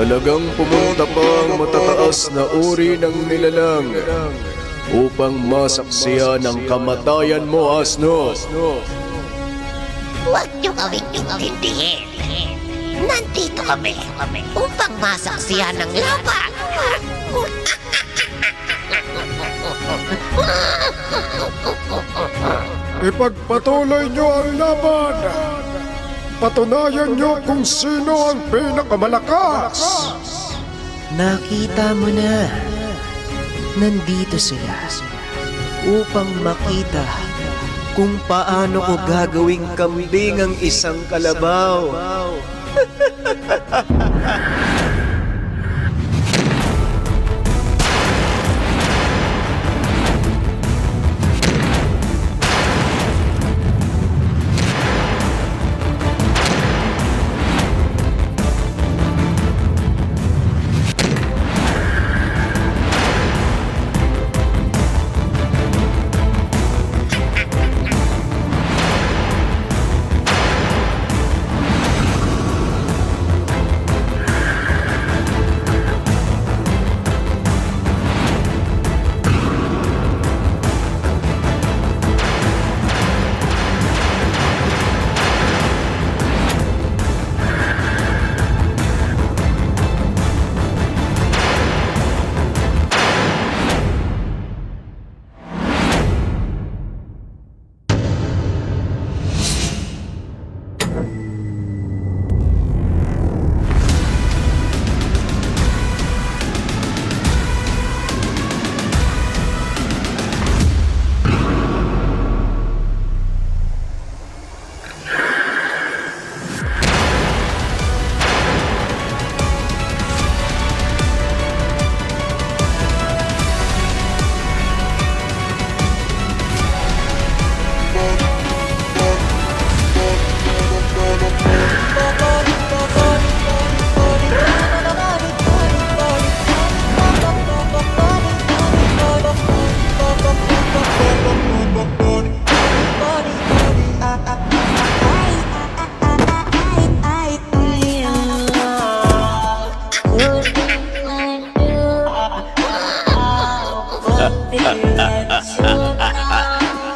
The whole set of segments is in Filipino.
Talagang pumunta pa ang matataas na uri ng nilalang upang masaksiyan ang kamatayan mo, asno. Huwag niyo kaming intindihin. Nandito kami upang masaksiyan ng laban. Ipagpatuloy niyo ang laban. Patunayan niyo kung sino ang pinakamalakas. Nakita mo na. Nandito sila upang makita kung paano ko gagawing kambing ang isang kalabaw.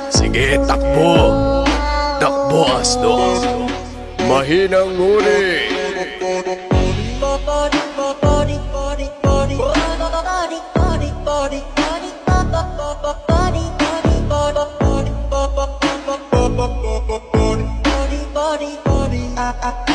Sige, takbo! Takbo, asno! Mahinang uri! Body,